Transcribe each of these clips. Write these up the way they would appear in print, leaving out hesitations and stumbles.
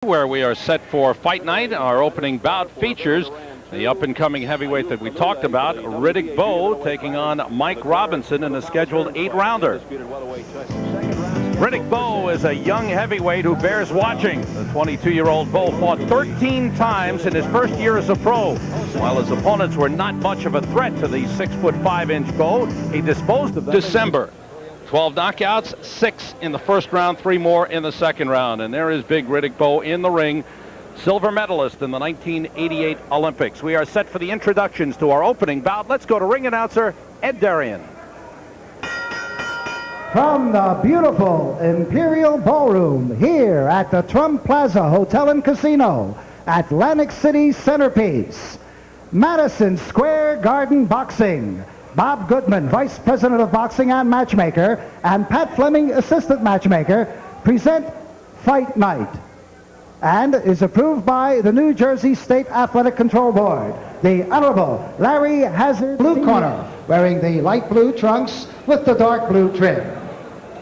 Where we are set for fight night. Our opening bout features the up-and-coming heavyweight that we talked about, Riddick Bowe, taking on Mike Robinson in a scheduled 8-rounder. Riddick Bowe is a young heavyweight who bears watching. The 22-year-old Bowe fought 13 times in his first year as a pro. While his opponents were not much of a threat to the 6'5" Bowe, he disposed of them. December. 12 knockouts, 6 in the first round, 3 more in the second round. And there is big Riddick Bowe in the ring, silver medalist in the 1988 Olympics. We are set for the introductions to our opening bout. Let's go to ring announcer Ed Darian. From the beautiful Imperial Ballroom here at the Trump Plaza Hotel and Casino, Atlantic City centerpiece, Madison Square Garden Boxing. Bob Goodman, Vice President of Boxing and Matchmaker, and Pat Fleming, Assistant Matchmaker, present Fight Night, and is approved by the New Jersey State Athletic Control Board. The Honorable Larry Hazard, blue corner, wearing the light blue trunks with the dark blue trim.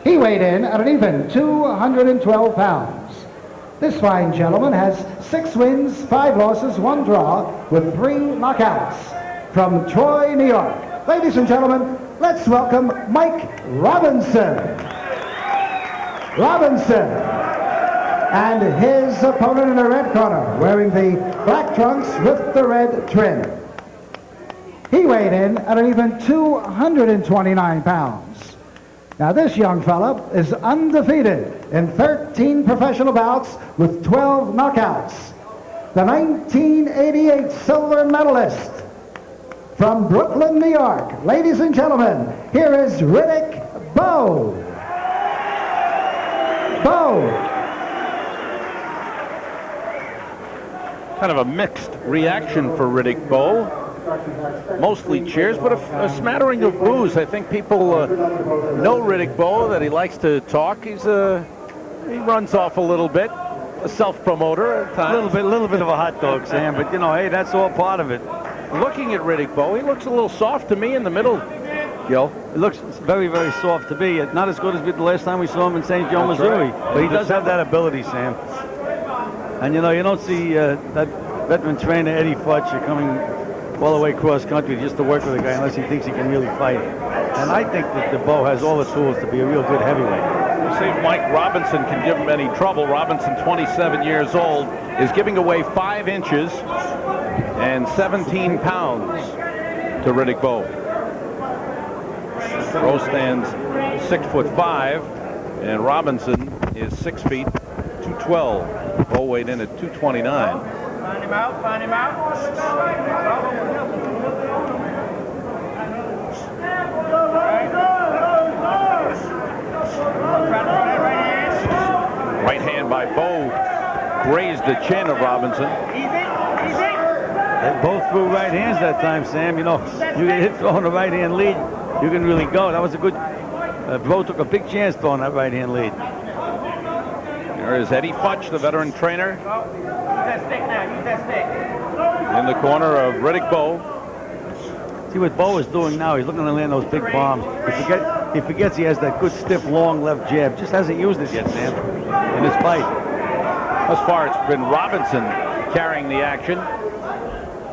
He weighed in at an even 212 pounds. This fine gentleman has 6 wins, 5 losses, 1 draw, with 3 knockouts. From Troy, New York. Ladies and gentlemen, let's welcome Mike Robinson. And his opponent in the red corner, wearing the black trunks with the red trim. He weighed in at an even 229 pounds. Now this young fella is undefeated in 13 professional bouts with 12 knockouts. The 1988 silver medalist from Brooklyn, New York. Ladies and gentlemen, here is Riddick Bowe. Kind of a mixed reaction for Riddick Bowe. Mostly cheers, but a smattering of boos. I think people know Riddick Bowe, that he likes to talk. He runs off a little bit. A self-promoter at times. A little bit of a hot dog, Sam, but you know, hey, that's all part of it. Looking at Riddick Bowe, he looks a little soft to me in the middle, Gil. It looks very, very soft to me. Not as good as the last time we saw him in St. Joe, Missouri. Right. But he does have that ability, Sam. And you know, you don't see that veteran trainer, Eddie Futch, coming all the way cross country just to work with a guy unless he thinks he can really fight. And I think that the Bowe has all the tools to be a real good heavyweight. We'll see if Mike Robinson can give him any trouble. Robinson, 27 years old, is giving away 5 inches and 17 pounds to Riddick Bowe. Bowe stands 6'5", and Robinson is 6 feet 212. Bowe weighed in at 229. Find him out. Right hand by Bowe grazed the chin of Robinson. They both threw right hands that time, Sam. You know, you get hit throwing a right hand lead, you can really go. That was a good. Bowe took a big chance throwing that right hand lead. There is Eddie Futch, the veteran trainer. Use that stick now. Use that stick. In the corner of Riddick Bowe. See what Bowe is doing now. He's looking to land those big bombs. He forgets he has that good, stiff, long left jab. Just hasn't used it yet, Sam, in this fight. Thus far, it's been Robinson carrying the action.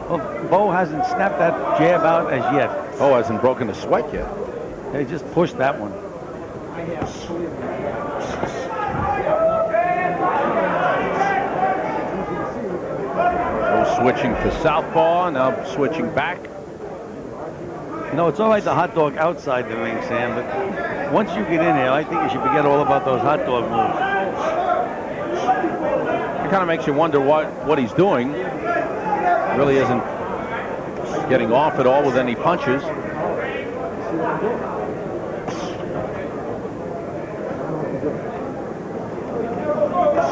Well, Bowe hasn't snapped that jab out as yet. Oh, hasn't broken a sweat yet. They just pushed that one. Bowe switching to southpaw, now switching back. You know, it's all right to hot dog outside the ring, Sam, but once you get in here, I think you should forget all about those hot dog moves. It kind of makes you wonder what he's doing. Really isn't getting off at all with any punches.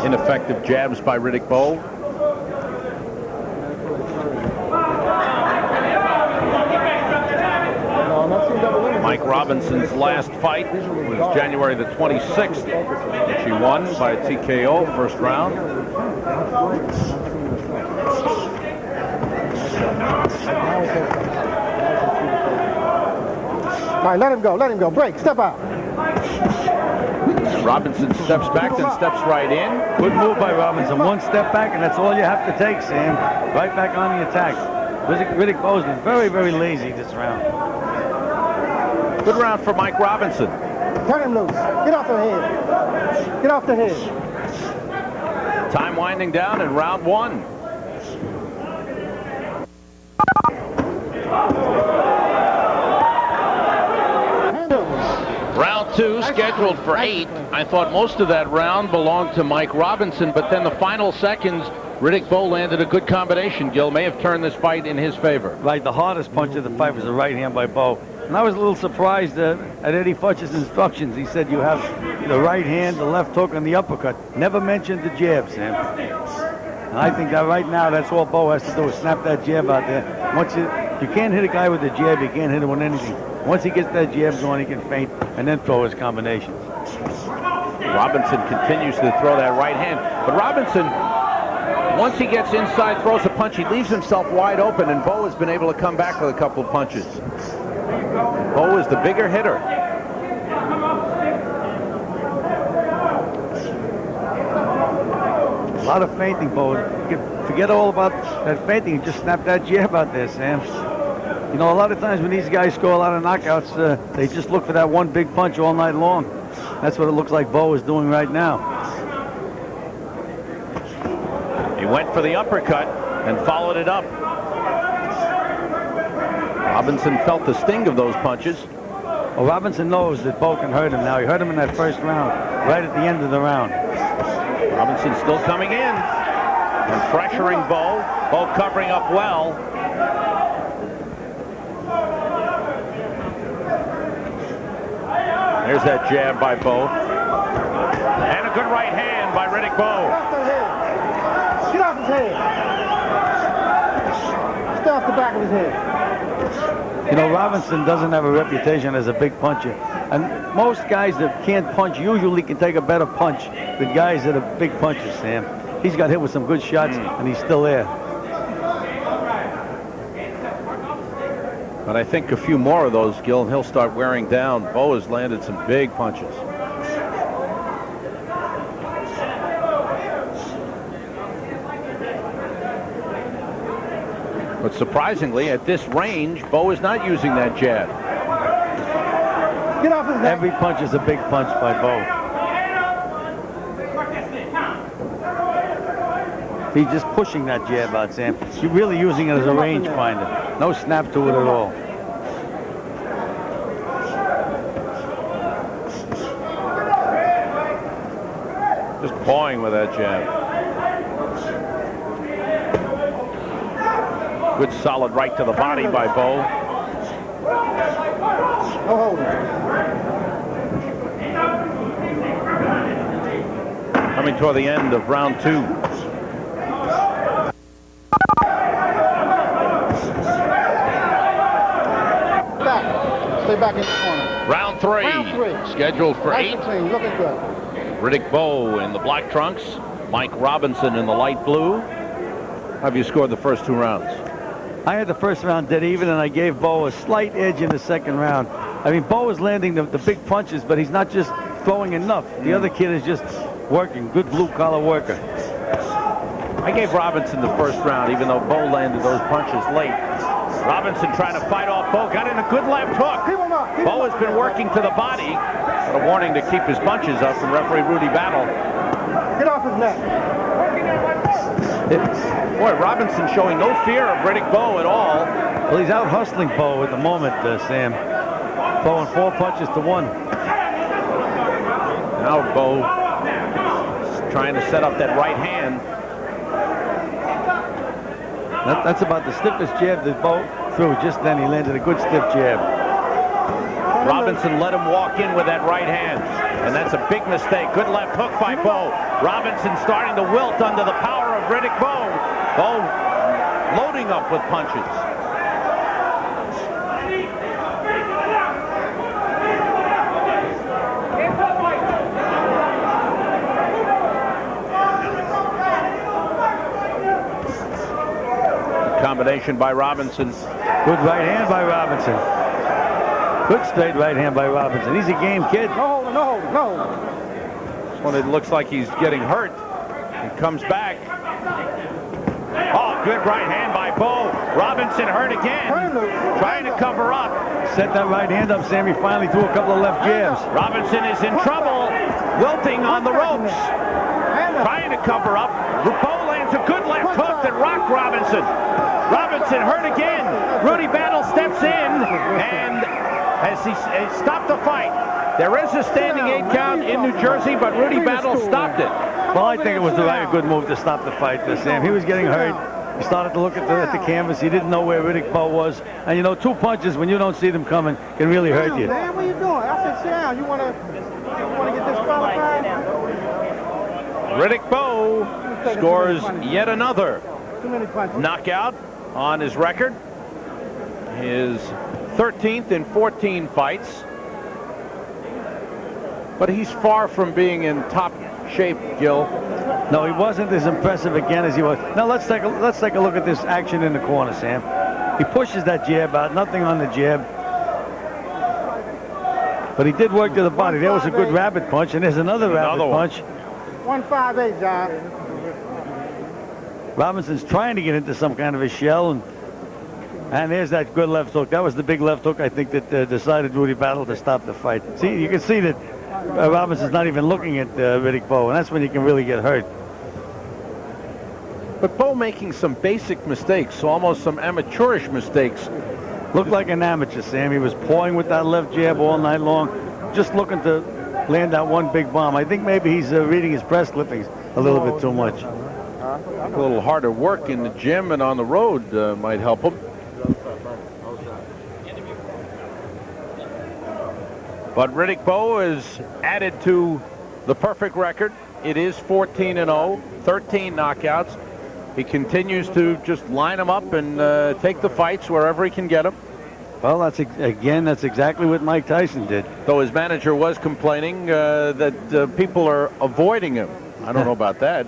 Ineffective jabs by Riddick Bowe. Mike Robinson's last fight was January the 26th, which he won by a TKO first round. All right, let him go. Break. Step out. Robinson steps back, then steps right in. Good move by Robinson. One step back, and that's all you have to take, Sam. Right back on the attack. Riddick Bowe's been very, very lazy this round. Good round for Mike Robinson. Turn him loose. Get off the head. Get off the head. Time winding down in round one. Round two, scheduled for 8. I thought most of that round belonged to Mike Robinson, but then the final seconds, Riddick Bowe landed a good combination. Gil may have turned this fight in his favor. Right, the hardest punch of the fight was the right hand by Bowe. And I was a little surprised at Eddie Futch's instructions. He said you have the right hand, the left hook, and the uppercut. Never mentioned the jab, Sam. And I think that right now, that's all Bowe has to do is snap that jab out there. Once you can't hit a guy with a jab, you can't hit him with anything. Once he gets that jab going, he can feint and then throw his combinations. Robinson continues to throw that right hand. But Robinson, once he gets inside, throws a punch, he leaves himself wide open, and Bowe has been able to come back with a couple of punches. Bowe is the bigger hitter. A lot of feinting, Bowe. Forget all about that feinting. Just snap that jab out there, Sam. You know, a lot of times when these guys score a lot of knockouts, they just look for that one big punch all night long. That's what it looks like Bowe is doing right now. He went for the uppercut and followed it up. Robinson felt the sting of those punches. Well, Robinson knows that Bowe can hurt him now. He hurt him in that first round, right at the end of the round. Robinson still coming in and pressuring Bowe. Bowe covering up well. There's that jab by Bowe. And a good right hand by Riddick Bowe. Get off his head. Stay off the back of his head. You know, Robinson doesn't have a reputation as a big puncher. And most guys that can't punch usually can take a better punch than guys that are big punchers, Sam. He's got hit with some good shots, and he's still there. But I think a few more of those, Gil, and he'll start wearing down. Bowe has landed some big punches. But surprisingly, at this range, Bowe is not using that jab. Get off his neck. Every punch is a big punch by Bowe. He's just pushing that jab out, Sam. You're really using it as a rangefinder. No snap to it at all. Just pawing with that jab. Good solid right to the body by Bowe. No holding. Coming toward the end of round two. Stay back in the corner. Round three. Scheduled for 8. Nice and clean. Looking good. Riddick Bowe in the black trunks. Mike Robinson in the light blue. How have you scored the first 2 rounds? I had the first round dead even, and I gave Bowe a slight edge in the second round. I mean, Bowe is landing the big punches, but he's not just throwing enough. The other kid is just working. Good blue-collar worker. I gave Robinson the first round, even though Bowe landed those punches late. Robinson trying to fight off Bowe. Got in a good left hook. Bowe has been working to the body. But a warning to keep his punches up from referee Rudy Battle. Get off his neck. Boy, Robinson showing no fear of Riddick Bowe at all. Well, he's out hustling Bowe at the moment, Sam. Throwing 4 punches to 1. Now Bowe trying to set up that right hand. That's about the stiffest jab that Bowe threw. Just then he landed a good stiff jab. Robinson let him walk in with that right hand. And that's a big mistake. Good left hook by Bowe. Robinson starting to wilt under the power of Riddick Bowe. Bowe loading up with punches. Combination by Robinson. Good right hand by Robinson. Good straight right hand by Robinson. He's a game kid. No holding, no holding, no holding. when it looks like he's getting hurt. He comes back. Oh, good right hand by Bo. Robinson hurt again. Trying to cover up. Set that right hand up, Sam. He finally threw a couple of left jabs. Robinson is in trouble. Wilting on the ropes. Trying to cover up. Bo lands a good left hook that rocked Robinson. Robinson hurt again. Rudy Battle steps in and has stopped the fight. There is a standing 8 count in New Jersey, but Rudy Battle stopped it. Well, I think it was a good move to stop the fight, Sam. He was getting hurt. He started to look at the canvas. He didn't know where Riddick Bowe was. And, you know, 2 punches, when you don't see them coming, can really hurt you. Man, what are you doing? I said, sit down. You want to get disqualified? Riddick Bowe scores yet another Too many punches. knockout on his record. His 13th in 14 fights. But he's far from being in top shape, Gil. No, he wasn't as impressive again as he was. Now let's take a look at this action in the corner, Sam. He pushes that jab out, nothing on the jab. But he did work to the body. There was a good rabbit punch, and there's another rabbit punch. 158, John. Robinson's trying to get into some kind of a shell, and there's that good left hook. That was the big left hook, I think, that decided Rudy Battle to stop the fight. See, you can see that Robinson's not even looking at Riddick Bowe, and that's when you can really get hurt. But Bowe making some basic mistakes, almost some amateurish mistakes. Looked like an amateur, Sam. He was pawing with that left jab all night long, just looking to land that one big bomb. I think maybe he's reading his press clippings a little bit too much. A little harder work in the gym and on the road might help him. But Riddick Bowe is added to the perfect record. It is 14-0, 13 knockouts. He continues to just line them up and take the fights wherever he can get them. Well, that's exactly what Mike Tyson did. Though his manager was complaining that people are avoiding him. I don't know about that.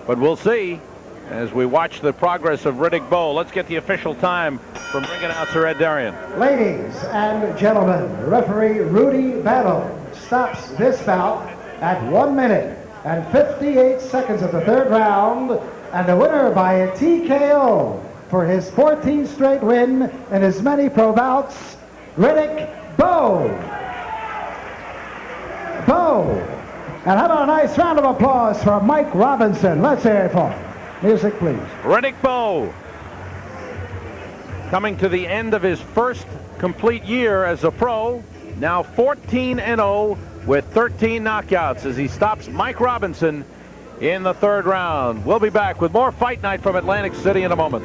But we'll see as we watch the progress of Riddick Bowe. Let's get the official time from ring announcer Ed Darian. Ladies and gentlemen, referee Rudy Battle stops this bout at 1 minute and 58 seconds of the 3rd round, and the winner by a TKO for his 14th straight win in his many pro bouts, Riddick Bowe. And how about a nice round of applause for Mike Robinson? Let's hear it for him. Music, please. Riddick Bowe coming to the end of his first complete year as a pro, now 14-0 with 13 knockouts as he stops Mike Robinson in the 3rd round. We'll be back with more Fight Night from Atlantic City in a moment.